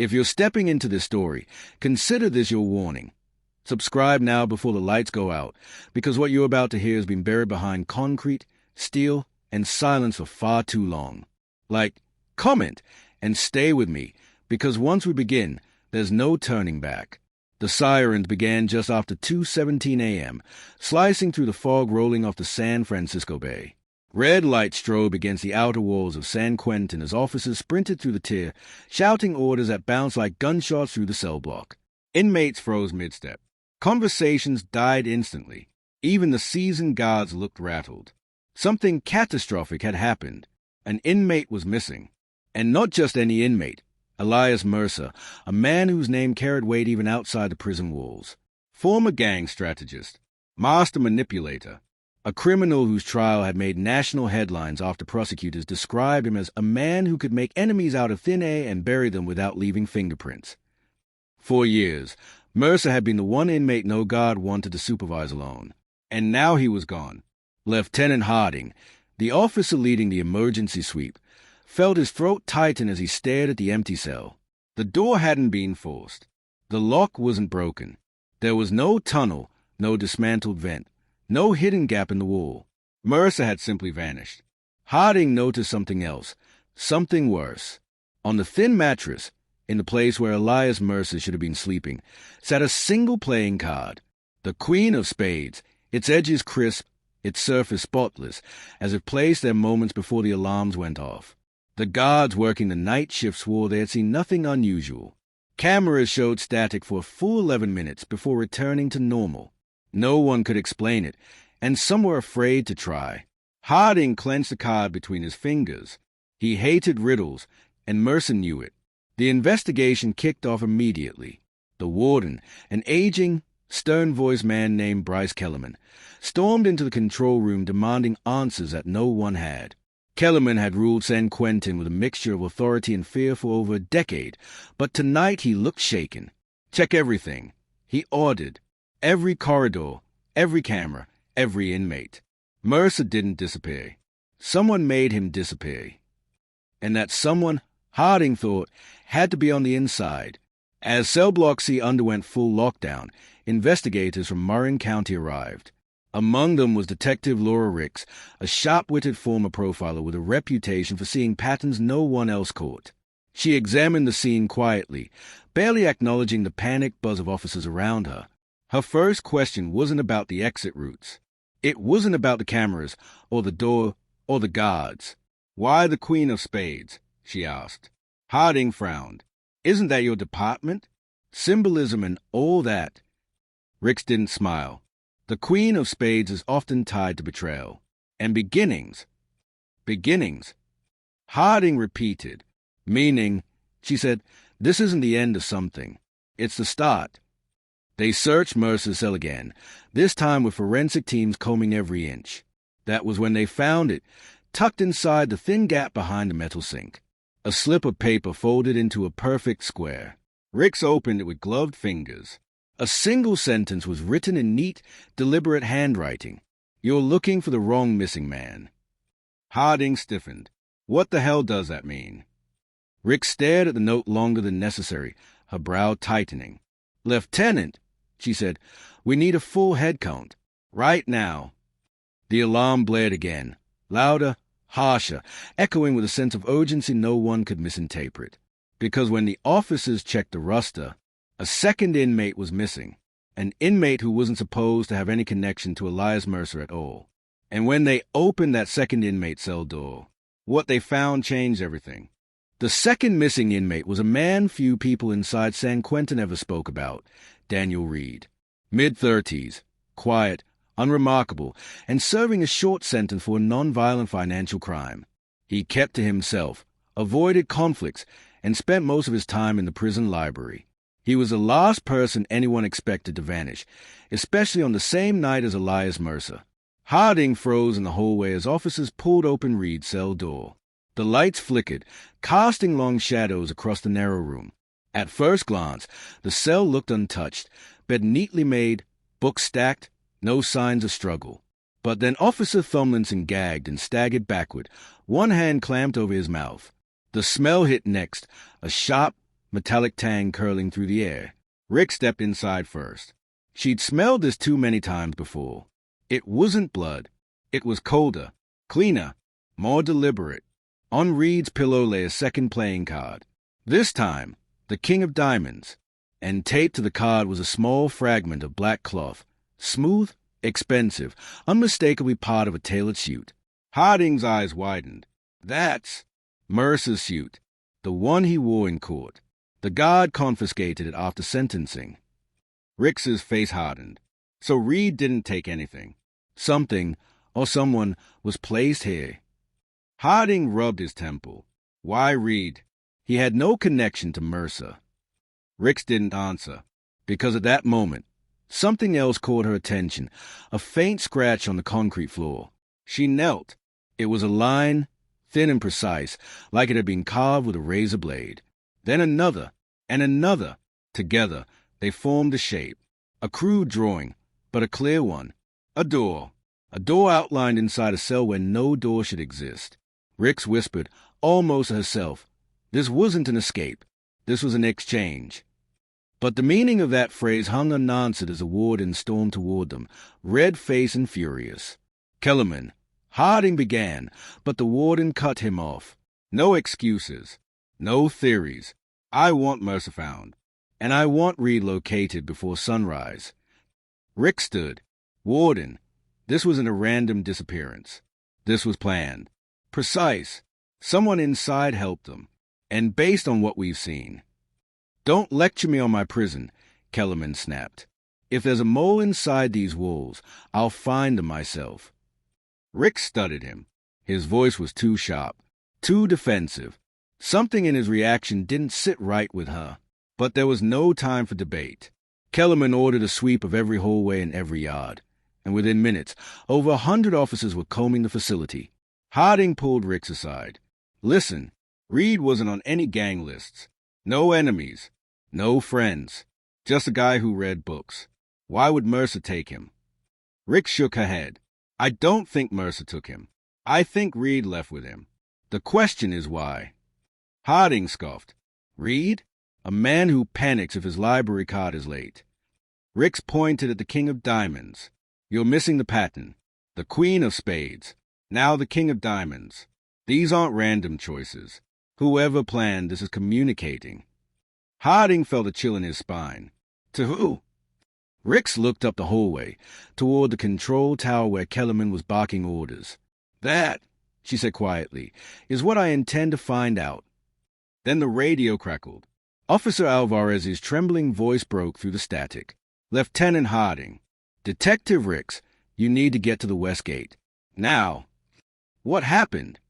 If you're stepping into this story, consider this your warning. Subscribe now before the lights go out, because what you're about to hear has been buried behind concrete, steel, and silence for far too long. Like, comment, and stay with me, because once we begin, there's no turning back. The sirens began just after 2:17 a.m., slicing through the fog rolling off the San Francisco Bay. Red light strobed against the outer walls of San Quentin as officers sprinted through the tier, shouting orders that bounced like gunshots through the cell block. Inmates froze mid-step. Conversations died instantly. Even the seasoned guards looked rattled. Something catastrophic had happened. An inmate was missing. And not just any inmate. Elias Mercer, a man whose name carried weight even outside the prison walls. Former gang strategist. Master manipulator. A criminal whose trial had made national headlines after prosecutors described him as a man who could make enemies out of thin air and bury them without leaving fingerprints. For years, Mercer had been the one inmate no guard wanted to supervise alone. And now he was gone. Lieutenant Harding, the officer leading the emergency sweep, felt his throat tighten as he stared at the empty cell. The door hadn't been forced. The lock wasn't broken. There was no tunnel, no dismantled vent. No hidden gap in the wall. Mercer had simply vanished. Harding noticed something else, something worse. On the thin mattress, in the place where Elias Mercer should have been sleeping, sat a single playing card. The Queen of Spades, its edges crisp, its surface spotless, as if placed there moments before the alarms went off. The guards working the night shift swore they had seen nothing unusual. Cameras showed static for a full 11 minutes before returning to normal. No one could explain it, and some were afraid to try. Harding clenched the card between his fingers. He hated riddles, and Mercer knew it. The investigation kicked off immediately. The warden, an aging, stern-voiced man named Bryce Kellerman, stormed into the control room demanding answers that no one had. Kellerman had ruled San Quentin with a mixture of authority and fear for over a decade, but tonight he looked shaken. Check everything, he ordered. Every corridor, every camera, every inmate. Mercer didn't disappear. Someone made him disappear. And that someone, Harding thought, had to be on the inside. As Cell Block C underwent full lockdown, investigators from Marin County arrived. Among them was Detective Laura Ricks, a sharp-witted former profiler with a reputation for seeing patterns no one else caught. She examined the scene quietly, barely acknowledging the panicked buzz of officers around her. Her first question wasn't about the exit routes. It wasn't about the cameras, or the door, or the guards. "Why the Queen of Spades?" she asked. Harding frowned. "Isn't that your department? Symbolism and all that." Ricks didn't smile. The Queen of Spades is often tied to betrayal. And beginnings. Beginnings. Harding repeated. "Meaning," she said, "this isn't the end of something. It's the start." They searched Mercer's cell again, this time with forensic teams combing every inch. That was when they found it, tucked inside the thin gap behind the metal sink. A slip of paper folded into a perfect square. Ricks opened it with gloved fingers. A single sentence was written in neat, deliberate handwriting. "You're looking for the wrong missing man." Harding stiffened. "What the hell does that mean?" Ricks stared at the note longer than necessary, her brow tightening. "Lieutenant," she said, "we need a full head count. Right now." The alarm blared again, louder, harsher, echoing with a sense of urgency no one could misinterpret. Because when the officers checked the roster, a second inmate was missing, an inmate who wasn't supposed to have any connection to Elias Mercer at all. And when they opened that second inmate's cell door, what they found changed everything. The second missing inmate was a man few people inside San Quentin ever spoke about, Daniel Reed. Mid-30s, quiet, unremarkable, and serving a short sentence for a non-violent financial crime. He kept to himself, avoided conflicts, and spent most of his time in the prison library. He was the last person anyone expected to vanish, especially on the same night as Elias Mercer. Harding froze in the hallway as officers pulled open Reed's cell door. The lights flickered, casting long shadows across the narrow room. At first glance, the cell looked untouched, bed neatly made, books stacked, no signs of struggle. But then Officer Thumlinson gagged and staggered backward, one hand clamped over his mouth. The smell hit next, a sharp, metallic tang curling through the air. Rick stepped inside first. She'd smelled this too many times before. It wasn't blood. It was colder, cleaner, more deliberate. On Reed's pillow lay a second playing card. This time, the King of Diamonds. And taped to the card was a small fragment of black cloth, smooth, expensive, unmistakably part of a tailored suit. Harding's eyes widened. That's Mercer's suit, the one he wore in court. The guard confiscated it after sentencing. Rick's face hardened. So Reed didn't take anything. Something, or someone, was placed here. Harding rubbed his temple. Why Reed? He had no connection to Mercer. Ricks didn't answer, because at that moment, something else caught her attention, a faint scratch on the concrete floor. She knelt. It was a line, thin and precise, like it had been carved with a razor blade. Then another, and another. Together, they formed a shape. A crude drawing, but a clear one. A door. A door outlined inside a cell where no door should exist. Ricks whispered, almost to herself, this wasn't an escape. This was an exchange. But the meaning of that phrase hung unanswered as the warden stormed toward them, red-faced and furious. Kellerman. Harding began, but the warden cut him off. No excuses. No theories. I want Mercer found. And I want Reed located before sunrise. Rick stood. Warden. This wasn't a random disappearance. This was planned. Precise. Someone inside helped them. And based on what we've seen. Don't lecture me on my prison, Kellerman snapped. If there's a mole inside these walls, I'll find them myself. Rick studied him. His voice was too sharp, too defensive. Something in his reaction didn't sit right with her. But there was no time for debate. Kellerman ordered a sweep of every hallway and every yard. And within minutes, over 100 officers were combing the facility. Harding pulled Ricks aside. Listen, Reed wasn't on any gang lists. No enemies. No friends. Just a guy who read books. Why would Mercer take him? Rick shook her head. I don't think Mercer took him. I think Reed left with him. The question is why. Harding scoffed. Reed? A man who panics if his library card is late. Ricks pointed at the King of Diamonds. You're missing the pattern. The Queen of Spades. Now the King of Diamonds. These aren't random choices. Whoever planned this is communicating. Harding felt a chill in his spine. To who? Ricks looked up the hallway, toward the control tower where Kellerman was barking orders. That, she said quietly, is what I intend to find out. Then the radio crackled. Officer Alvarez's trembling voice broke through the static. Lieutenant Harding. Detective Ricks, you need to get to the West Gate. Now. What happened?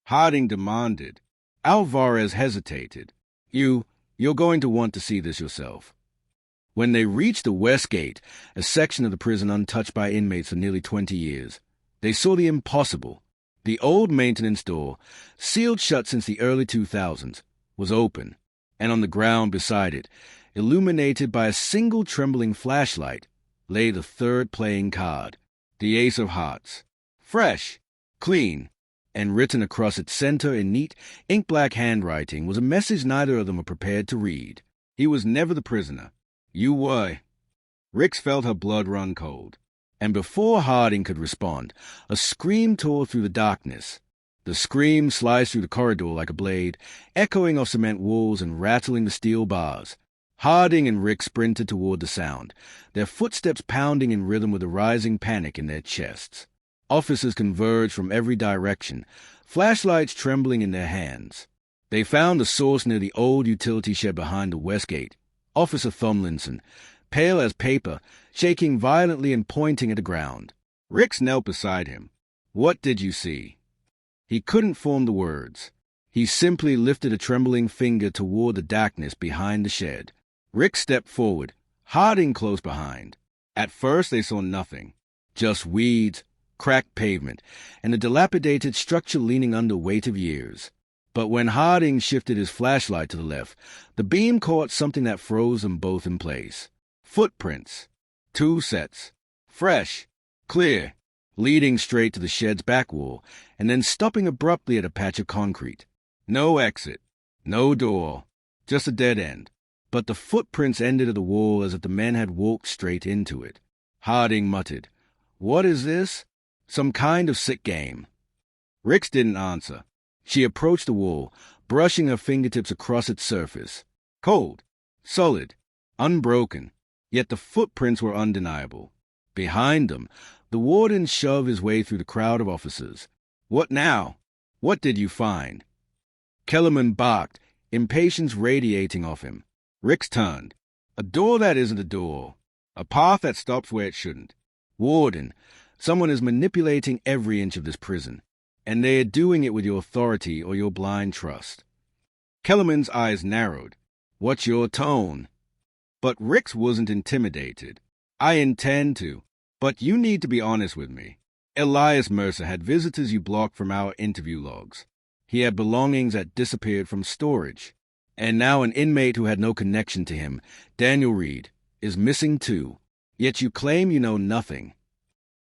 Harding demanded. Alvarez hesitated. You're going to want to see this yourself. When they reached the West Gate, a section of the prison untouched by inmates for nearly 20 years, they saw the impossible. The old maintenance door, sealed shut since the early 2000s, was open, and on the ground beside it, illuminated by a single trembling flashlight, lay the third playing card, the Ace of Hearts. Fresh, clean, and written across its center in neat, ink-black handwriting was a message neither of them were prepared to read. He was never the prisoner. You were. Ricks felt her blood run cold. And before Harding could respond, a scream tore through the darkness. The scream sliced through the corridor like a blade, echoing off cement walls and rattling the steel bars. Harding and Rick sprinted toward the sound, their footsteps pounding in rhythm with a rising panic in their chests. Officers converged from every direction, flashlights trembling in their hands. They found the source near the old utility shed behind the West Gate. Officer Thumlinson, pale as paper, shaking violently and pointing at the ground. Ricks knelt beside him. What did you see? He couldn't form the words. He simply lifted a trembling finger toward the darkness behind the shed. Rick stepped forward, Harding close behind. At first they saw nothing. Just weeds, cracked pavement, and a dilapidated structure leaning under weight of years. But when Harding shifted his flashlight to the left, the beam caught something that froze them both in place. Footprints. 2 sets. Fresh. Clear. Leading straight to the shed's back wall, and then stopping abruptly at a patch of concrete. No exit. No door. just a dead end. But the footprints ended at the wall as if the men had walked straight into it. Harding muttered, "What is this? Some kind of sick game." Rix didn't answer. She approached the wall, brushing her fingertips across its surface. Cold, solid, unbroken, yet the footprints were undeniable. Behind them, the warden shoved his way through the crowd of officers. "What now? What did you find?" Kellerman barked, impatience radiating off him. Rix turned. "A door that isn't a door. A path that stops where it shouldn't. Warden, someone is manipulating every inch of this prison, and they are doing it with your authority or your blind trust." Kellerman's eyes narrowed. "What's your tone?" But Rix wasn't intimidated. "I intend to, but you need to be honest with me. Elias Mercer had visitors you blocked from our interview logs. He had belongings that disappeared from storage. And now an inmate who had no connection to him, Daniel Reed, is missing too. Yet you claim you know nothing."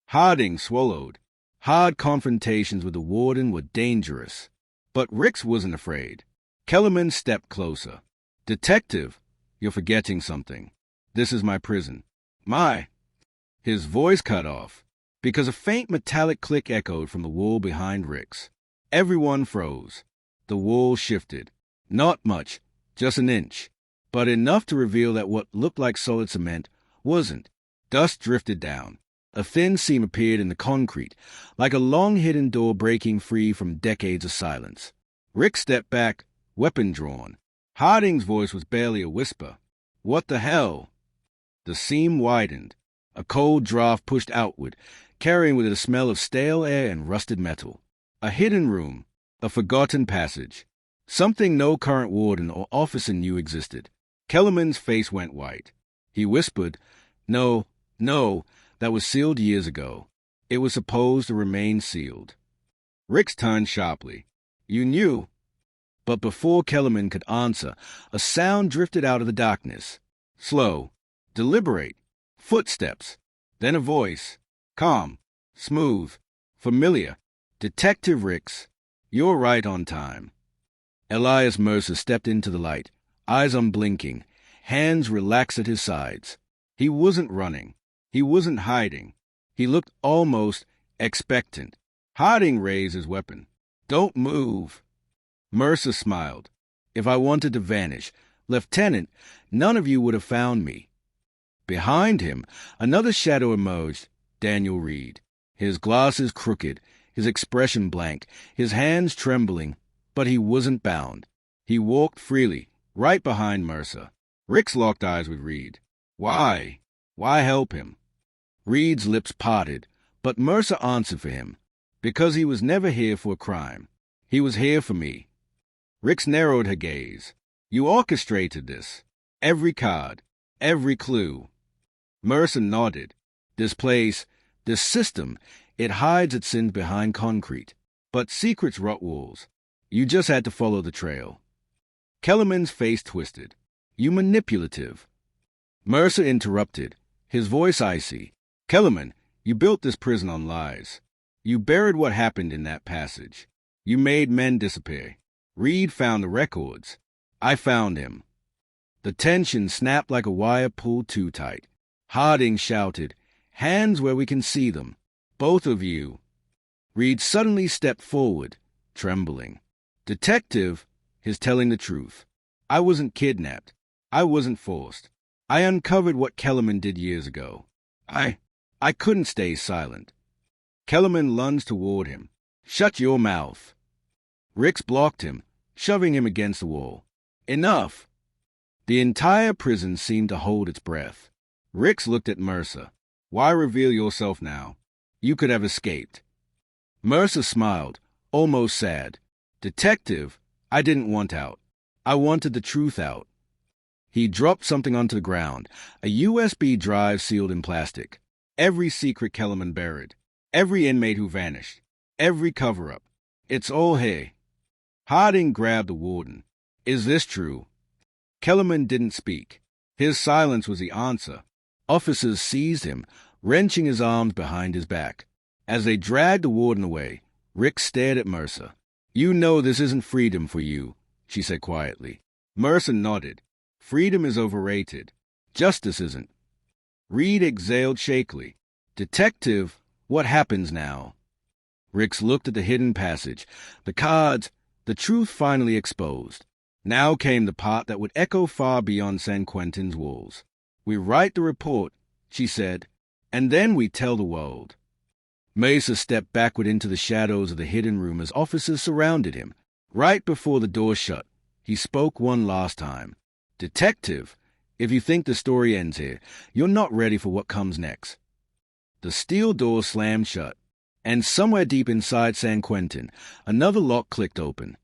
Harding swallowed. Hard confrontations with the warden were dangerous. But Rix wasn't afraid. Kellerman stepped closer. "Detective, you're forgetting something. This is my prison." "My—" His voice cut off, because a faint metallic click echoed from the wall behind Rix. Everyone froze. The wall shifted. Not much, just an inch, but enough to reveal that what looked like solid cement wasn't. Dust drifted down. A thin seam appeared in the concrete, like a long-hidden door breaking free from decades of silence. Rick stepped back, weapon drawn. Harding's voice was barely a whisper. "What the hell?" The seam widened. A cold draft pushed outward, carrying with it a smell of stale air and rusted metal. A hidden room, a forgotten passage. Something no current warden or officer knew existed. Kellerman's face went white. He whispered, No, that was sealed years ago. It was supposed to remain sealed." Rix turned sharply. "You knew?" But before Kellerman could answer, a sound drifted out of the darkness. Slow, deliberate, footsteps, then a voice. Calm, smooth, familiar. "Detective Rix, you're right on time." Elias Mercer stepped into the light, eyes unblinking, hands relaxed at his sides. He wasn't running. He wasn't hiding. He looked almost expectant. Harding raised his weapon. "Don't move." Mercer smiled. "If I wanted to vanish, Lieutenant, none of you would have found me." Behind him, another shadow emerged, Daniel Reed. His glasses crooked, his expression blank, his hands trembling, but he wasn't bound. He walked freely, right behind Mercer. Rix locked eyes with Reed. Why? Why help him? Reed's lips parted, but Mercer answered for him. Because he was never here for a crime. He was here for me. Rix narrowed her gaze. You orchestrated this. Every card, every clue. Mercer nodded. This place, this system, it hides its sins behind concrete. But secrets rot walls. You just had to follow the trail. Kellerman's face twisted. You manipulative. Mercer interrupted, his voice icy. Kellerman, you built this prison on lies. You buried what happened in that passage. You made men disappear. Reed found the records. I found him. The tension snapped like a wire pulled too tight. Harding shouted, Hands where we can see them. Both of you. Reed suddenly stepped forward, trembling. Detective is telling the truth. I wasn't kidnapped. I wasn't forced. I uncovered what Kellerman did years ago. I couldn't stay silent. Kellerman lunged toward him. Shut your mouth. Rix blocked him, shoving him against the wall. Enough. The entire prison seemed to hold its breath. Rix looked at Mercer. Why reveal yourself now? You could have escaped. Mercer smiled, almost sad. Detective, I didn't want out. I wanted the truth out. He dropped something onto the ground, a USB drive sealed in plastic. Every secret Kellerman buried. Every inmate who vanished. Every cover-up. It's all here. Harding grabbed the warden. Is this true? Kellerman didn't speak. His silence was the answer. Officers seized him, wrenching his arms behind his back. As they dragged the warden away, Rick stared at Mercer. You know this isn't freedom for you, she said quietly. Mercer nodded. Freedom is overrated. Justice isn't. Reed exhaled shakily. Detective, what happens now? Ricks looked at the hidden passage. The cards, the truth finally exposed. Now came the part that would echo far beyond San Quentin's walls. We write the report, she said, and then we tell the world. Mesa stepped backward into the shadows of the hidden room as officers surrounded him. Right before the door shut, he spoke one last time. Detective, if you think the story ends here, you're not ready for what comes next. The steel door slammed shut, and somewhere deep inside San Quentin, another lock clicked open.